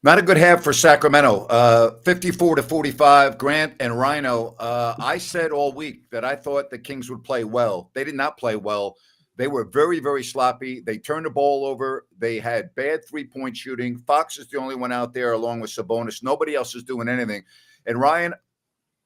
Not a good half for Sacramento. 54-45. Grant and Rhino. I said all week that I thought the Kings would play well. They did not play well. They were very, very sloppy. They turned the ball over. They had bad 3-point shooting. Fox is the only one out there, along with Sabonis. Nobody else is doing anything. And Ryan,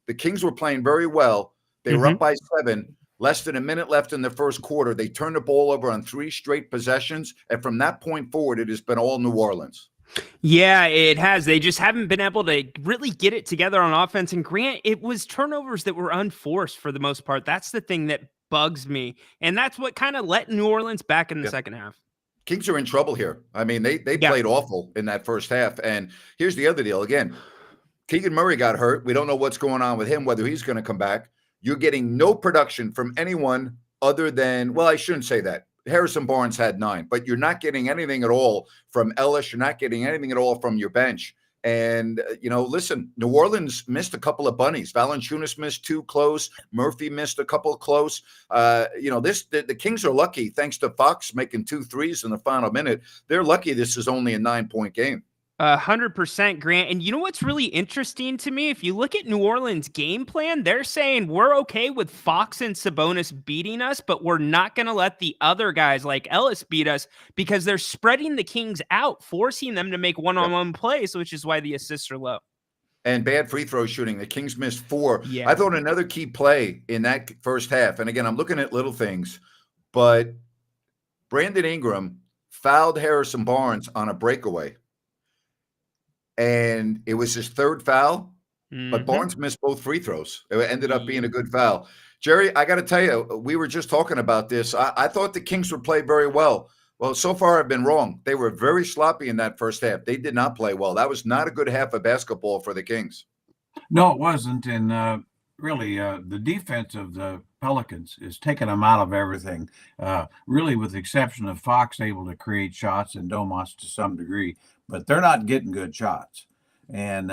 the Kings were playing very well. They were up by 7. Less than a minute left in the first quarter. They turned the ball over on 3 straight possessions. And from that point forward, it has been all New Orleans. Yeah, it has. They just haven't been able to really get it together on offense. And Grant, it was turnovers that were unforced for the most part. That's the thing that bugs me. And that's what kind of let New Orleans back in the second half. Kings are in trouble here. I mean, they played awful in that first half. And here's the other deal. Again, Keegan Murray got hurt. We don't know what's going on with him, whether he's going to come back. You're getting no production from anyone other than, well, I shouldn't say that. Harrison Barnes had 9, but you're not getting anything at all from Ellis. You're not getting anything at all from your bench. And, listen, New Orleans missed a couple of bunnies. Valanciunas missed 2 close. Murphy missed a couple close. The Kings are lucky, thanks to Fox making 2 threes in the final minute. They're lucky this is only a 9-point game. 100%, Grant. And you know what's really interesting to me? If you look at New Orleans' game plan, they're saying we're okay with Fox and Sabonis beating us, but we're not going to let the other guys like Ellis beat us because they're spreading the Kings out, forcing them to make one-on-one plays, which is why the assists are low. And bad free throw shooting. The Kings missed 4. Yeah. I thought another key play in that first half, and again, I'm looking at little things, but Brandon Ingram fouled Harrison Barnes on a breakaway. And it was his 3rd foul, but Barnes missed both free throws. It ended up being a good foul. Jerry, I got to tell you, we were just talking about this. I thought the Kings would play very well. Well, so far I've been wrong. They were very sloppy in that first half. They did not play well. That was not a good half of basketball for the Kings. No, it wasn't. And really, the defense of the Pelicans is taking them out of everything, really with the exception of Fox able to create shots and Domas to some degree. But they're not getting good shots. And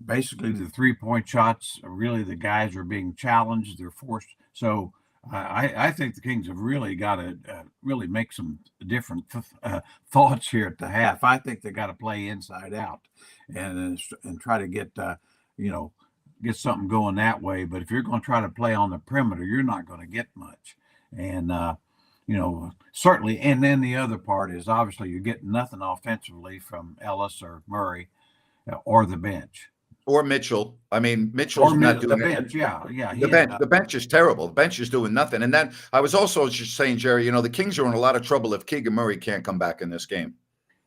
basically the 3-point shots, really the guys are being challenged. They're forced. So I think the Kings have really got to really make some different thoughts here at the half. I think they got to play inside out and try to get, get something going that way. But if you're going to try to play on the perimeter, you're not going to get much. And, certainly. And then the other part is obviously you're getting nothing offensively from Ellis or Murray or the bench. Or Mitchell. I mean, Mitchell's not doing the bench. Yeah. The bench is terrible. The bench is doing nothing. And then I was also just saying, Jerry, the Kings are in a lot of trouble if Keegan Murray can't come back in this game.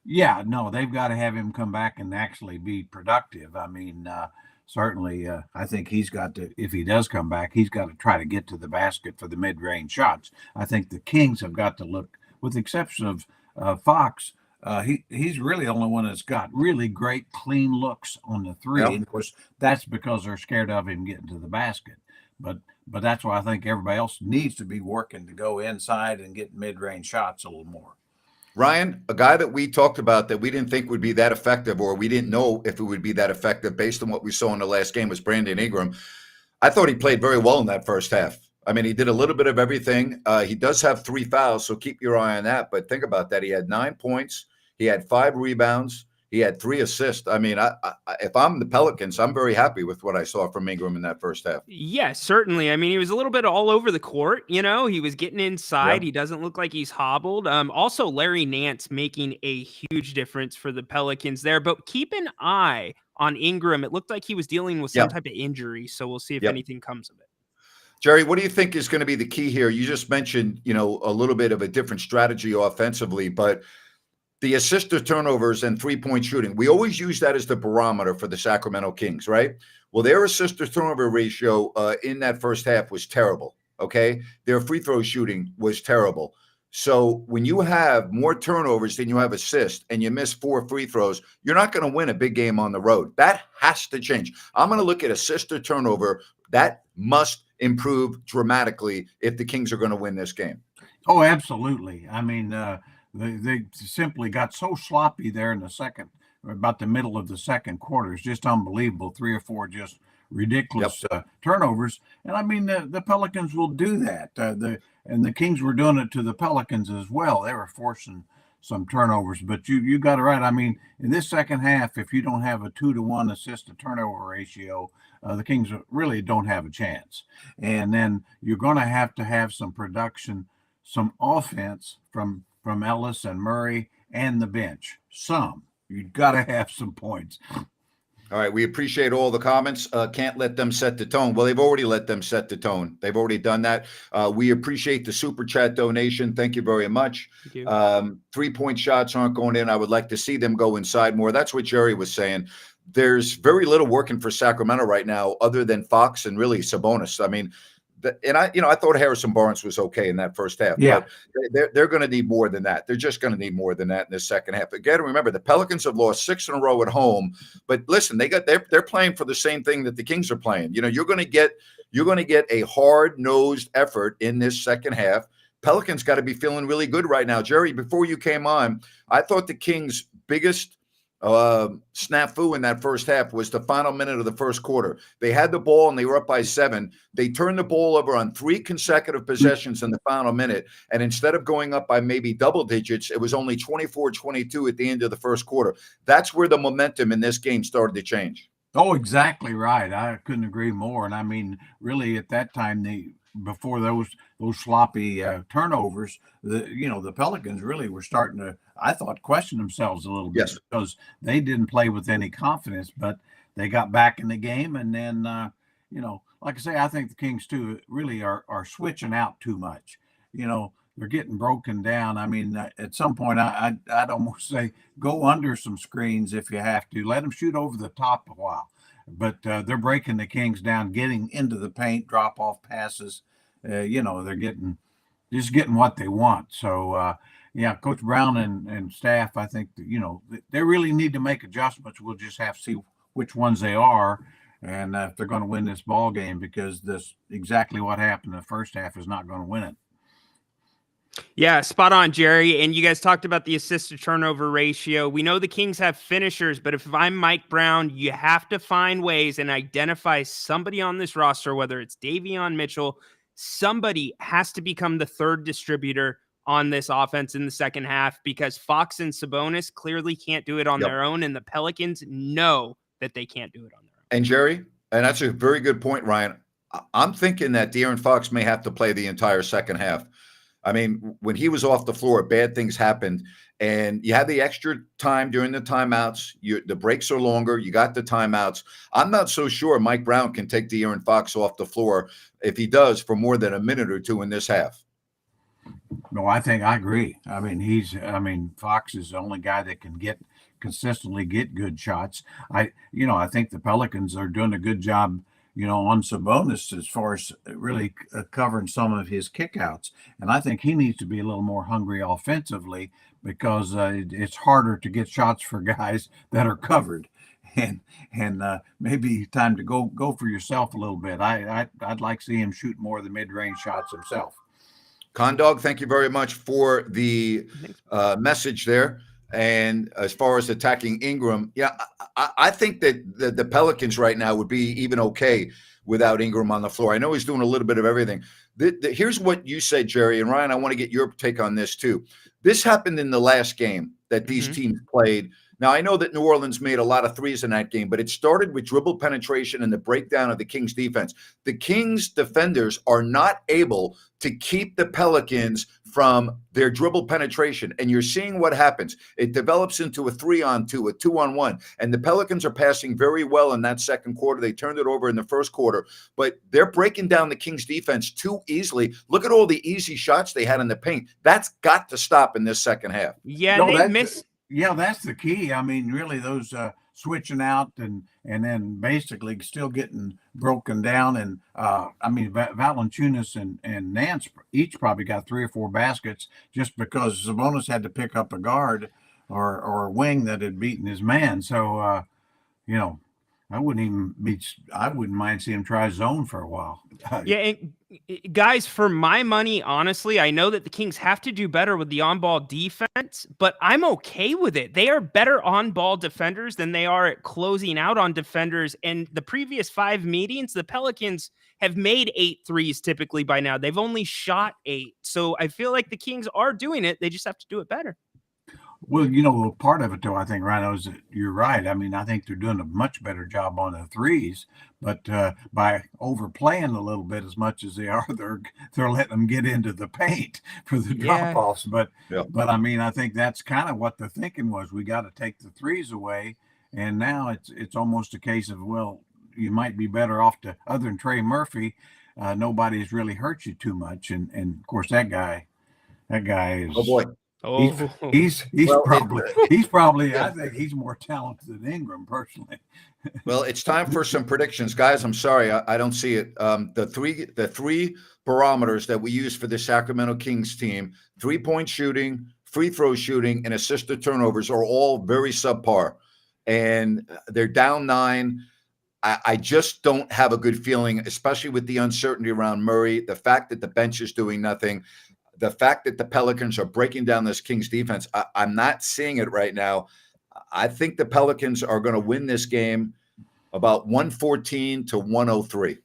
Yeah, no, they've got to have him come back and actually be productive. I mean, certainly, I think he's got to, if he does come back, he's got to try to get to the basket for the mid-range shots. I think the Kings have got to look, with the exception of Fox, he's really the only one that's got really great, clean looks on the 3. Yep. And of course, that's because they're scared of him getting to the basket. But that's why I think everybody else needs to be working to go inside and get mid-range shots a little more. Ryan, a guy that we talked about that we didn't think would be that effective, or we didn't know if it would be that effective based on what we saw in the last game, was Brandon Ingram. I thought he played very well in that first half. I mean, he did a little bit of everything. He does have 3 fouls, so keep your eye on that. But think about that. He had 9 points. He had 5 rebounds. He had 3 assists. I mean, if I'm the Pelicans, I'm very happy with what I saw from Ingram in that first half. Yeah, certainly. I mean, he was a little bit all over the court. He was getting inside. Yep. He doesn't look like he's hobbled. Also, Larry Nance making a huge difference for the Pelicans there. But keep an eye on Ingram. It looked like he was dealing with some type of injury. So we'll see if anything comes of it. Jerry, what do you think is going to be the key here? You just mentioned, a little bit of a different strategy offensively, but the assist to turnovers and 3-point shooting, we always use that as the barometer for the Sacramento Kings, right? Well, their assist to turnover ratio in that first half was terrible, okay? Their free throw shooting was terrible. So when you have more turnovers than you have assists and you miss 4 free throws, you're not going to win a big game on the road. That has to change. I'm going to look at assist to turnover. That must improve dramatically if the Kings are going to win this game. Oh, absolutely. I mean, they simply got so sloppy there in the second, about the middle of the second quarter. It's just unbelievable. 3 or 4 just ridiculous turnovers. And I mean, the Pelicans will do that. And the Kings were doing it to the Pelicans as well. They were forcing some turnovers. But you got it right. I mean, in this second half, if you don't have a 2-to-1 assist to turnover ratio, the Kings really don't have a chance. And then you're going to have some production, some offense from Ellis and Murray and the bench. You've got to have some points. All right, we appreciate all the comments. Can't let them set the tone. Well, they've already let them set the tone. They've already done that. We appreciate the super chat donation. Thank you very much. 3-point shots aren't going in. I would like to see them go inside more. That's what Jerry was saying. There's very little working for Sacramento right now, other than Fox and really Sabonis. I mean, I thought Harrison Barnes was okay in that first half. Yeah. But they're going to need more than that. They're just going to need more than that in the second half. Again, remember, the Pelicans have lost 6 in a row at home. But listen, they're playing for the same thing that the Kings are playing. You're going to get a hard-nosed effort in this second half. Pelicans got to be feeling really good right now. Jerry, before you came on, I thought the Kings' biggest snafu in that first half was the final minute of the first quarter. They had the ball and they were up by 7. They turned the ball over on 3 consecutive possessions in the final minute. And instead of going up by maybe double digits, it was only 24-22 at the end of the first quarter. That's where the momentum in this game started to change. Oh, exactly right. I couldn't agree more. And I mean, really at that time, before those sloppy turnovers, the Pelicans really were starting to, I thought, question themselves a little bit. Yes. Because they didn't play with any confidence, but they got back in the game. And then, like I say, I think the Kings too really are switching out too much. They're getting broken down. I mean, at some point, I'd almost say go under some screens if you have to. Let them shoot over the top a while. But they're breaking the Kings down, getting into the paint, drop-off passes. They're getting what they want. So, Coach Brown and staff, I think, they really need to make adjustments. We'll just have to see which ones they are and if they're going to win this ball game, because this exactly what happened in the first half is not going to win it. Yeah, spot on, Jerry. And you guys talked about the assist to turnover ratio. We know the Kings have finishers, but if I'm Mike Brown, you have to find ways and identify somebody on this roster, whether it's Davion Mitchell, somebody has to become the third distributor on this offense in the second half, because Fox and Sabonis clearly can't do it on their own, and the Pelicans know that they can't do it on their own. And Jerry, and that's a very good point, Ryan. I'm thinking that De'Aaron Fox may have to play the entire second half. I mean, when he was off the floor, bad things happened, and you had the extra time during the timeouts. The breaks are longer. You got the timeouts. I'm not so sure Mike Brown can take De'Aaron Fox off the floor, if he does, for more than a minute or two in this half. No, I agree. I mean, Fox is the only guy that can consistently get good shots. I think the Pelicans are doing a good job, on Sabonis as far as really covering some of his kickouts. And I think he needs to be a little more hungry offensively, because it's harder to get shots for guys that are covered. And maybe time to go for yourself a little bit. I'd like to see him shoot more of the mid-range shots himself. Condog, thank you very much for the message there. And as far as attacking Ingram, I think that the Pelicans right now would be even okay without Ingram on the floor. I know he's doing a little bit of everything. Here's what you said, Jerry, and Ryan, I want to get your take on this too. This happened in the last game that these teams played. Now, I know that New Orleans made a lot of threes in that game, but it started with dribble penetration and the breakdown of the Kings defense. The Kings defenders are not able to keep the Pelicans from their dribble penetration. And you're seeing what happens. It develops into a 3-on-2, a 2-on-1. And the Pelicans are passing very well in that second quarter. They turned it over in the first quarter, but they're breaking down the Kings defense too easily. Look at all the easy shots they had in the paint. That's got to stop in this second half. Yeah, they miss. Yeah, that's the key. I mean, really, those switching out and then basically still getting broken down. And Valanciunas and Nance each probably got 3 or 4 baskets just because Sabonis had to pick up a guard or a wing that had beaten his man. So, I wouldn't mind seeing him try zone for a while. Yeah, and guys, for my money, honestly, I know that the Kings have to do better with the on-ball defense, but I'm okay with it. They are better on-ball defenders than they are at closing out on defenders. And the previous 5 meetings, the Pelicans have made 8 threes typically by now. They've only shot 8. So I feel like the Kings are doing it. They just have to do it better. Well, part of it, though, I think, Rhino, is that you're right. I mean, I think they're doing a much better job on the threes, but by overplaying a little bit as much as they are, they're letting them get into the paint for the Yeah. drop-offs. But Yeah. I mean, I think that's kind of what the thinking was. We got to take the threes away, and now it's almost a case of, well, you might be better off to, other than Trey Murphy, nobody's really hurt you too much, and of course that guy is. Oh boy. He's Well, probably I think he's more talented than Ingram personally. Well, it's time for some predictions, guys. I'm sorry, I don't see it. The three barometers that we use for the Sacramento Kings team: 3-point shooting, free throw shooting, and assist to turnovers are all very subpar, and they're down 9. I just don't have a good feeling, especially with the uncertainty around Murray, the fact that the bench is doing nothing, the fact that the Pelicans are breaking down this Kings defense. I'm not seeing it right now. I think the Pelicans are going to win this game about 114 to 103.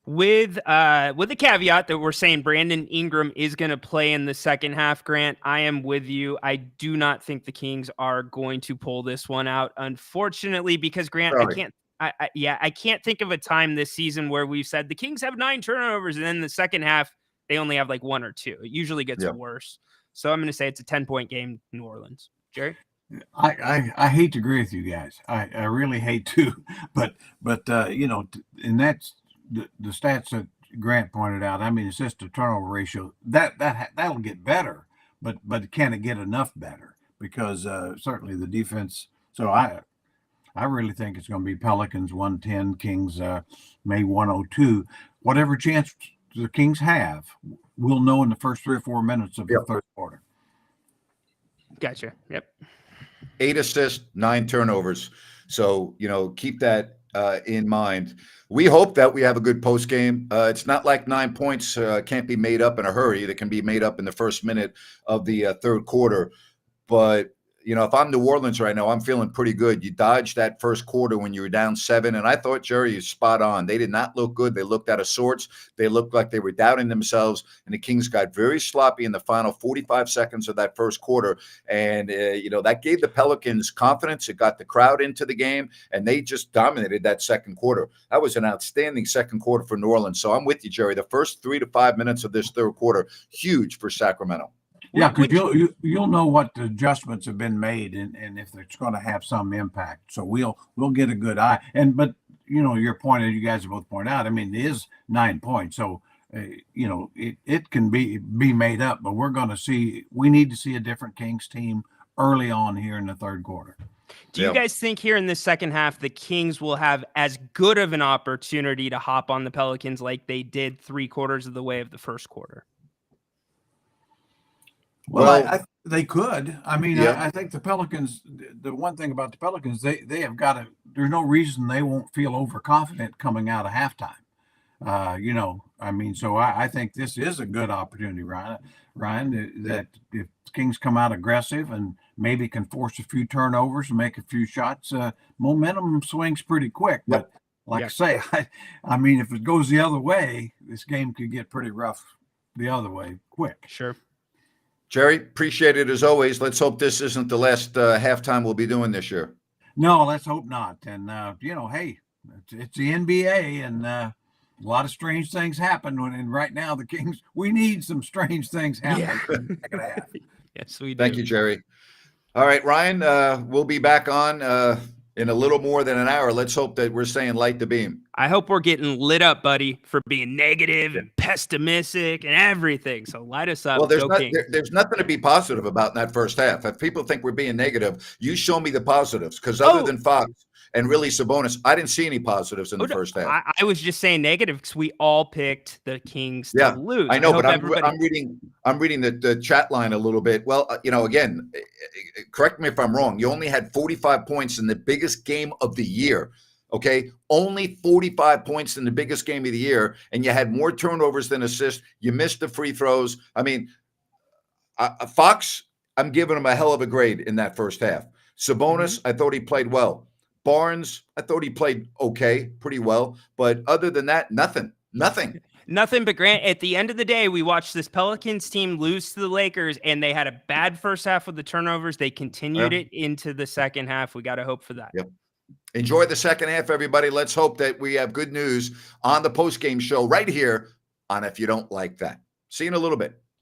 With the caveat that we're saying Brandon Ingram is going to play in the second half, Grant, I am with you. I do not think the Kings are going to pull this one out, unfortunately, because Grant, Sorry. I can't think of a time this season where we've said the Kings have 9 turnovers and then the second half they only have like 1 or 2. It usually gets worse. So I'm going to say it's a 10-point game, New Orleans. Jerry? I hate to agree with you guys. I really hate to, but and that's the stats that Grant pointed out. I mean, assist to turnover ratio that'll get better, but can it get enough better? Because certainly the defense. So I really think it's going to be Pelicans 110, Kings May 102. Whatever chance the Kings have, we'll know in the first 3 or 4 minutes of the third quarter. Gotcha. Yep. 8 assists, 9 turnovers. So, keep that in mind. We hope that we have a good post game. It's not like 9 points can't be made up in a hurry. That can be made up in the first minute of the third quarter. But, if I'm New Orleans right now, I'm feeling pretty good. You dodged that first quarter when you were down 7. And I thought, Jerry, is spot on. They did not look good. They looked out of sorts. They looked like they were doubting themselves. And the Kings got very sloppy in the final 45 seconds of that first quarter. And, that gave the Pelicans confidence. It got the crowd into the game. And they just dominated that second quarter. That was an outstanding second quarter for New Orleans. So I'm with you, Jerry. The first 3 to 5 minutes of this third quarter, huge for Sacramento. Yeah, because you'll know what the adjustments have been made and if it's going to have some impact. So we'll get a good eye. But your point, as you guys have both pointed out, I mean, it is 9 points. So it can be made up. But we need to see a different Kings team early on here in the third quarter. Do you guys think here in the second half the Kings will have as good of an opportunity to hop on the Pelicans like they did 3/4 of the way of the first quarter? Well, they could. I mean, I think the Pelicans, the one thing about the Pelicans, they have got to, there's no reason they won't feel overconfident coming out of halftime. I mean, so I think this is a good opportunity, Ryan, that if Kings come out aggressive and maybe can force a few turnovers and make a few shots, momentum swings pretty quick. But like I say, I mean, if it goes the other way, this game could get pretty rough the other way quick. Sure. Jerry, appreciate it as always. Let's hope this isn't the last halftime we'll be doing this year. No, let's hope not. And, hey, it's the NBA and a lot of strange things happen. And right now, the Kings, we need some strange things happen in the second half. Yes, we do. Thank you, Jerry. All right, Ryan, we'll be back on in a little more than an hour. Let's hope that we're saying light the beam. I hope we're getting lit up, buddy, for being negative and pessimistic and everything. So light us up. Well, there's nothing to be positive about in that first half. If people think we're being negative, you show me the positives. Because other than Fox and really Sabonis, I didn't see any positives in the first half. I was just saying negative because we all picked the Kings to lose. I know, but I'm reading the chat line a little bit. Well, again, correct me if I'm wrong. You only had 45 points in the biggest game of the year. Okay, only 45 points in the biggest game of the year, and you had more turnovers than assists. You missed the free throws. I mean, Fox, I'm giving him a hell of a grade in that first half. Sabonis, I thought he played well. Barnes, I thought he played okay, pretty well. But other than that, nothing. Nothing but Grant. At the end of the day, we watched this Pelicans team lose to the Lakers, and they had a bad first half with the turnovers. They continued it into the second half. We got to hope for that. Yep. Enjoy the second half, everybody. Let's hope that we have good news on the post-game show right here on If You Don't Like That. See you in a little bit.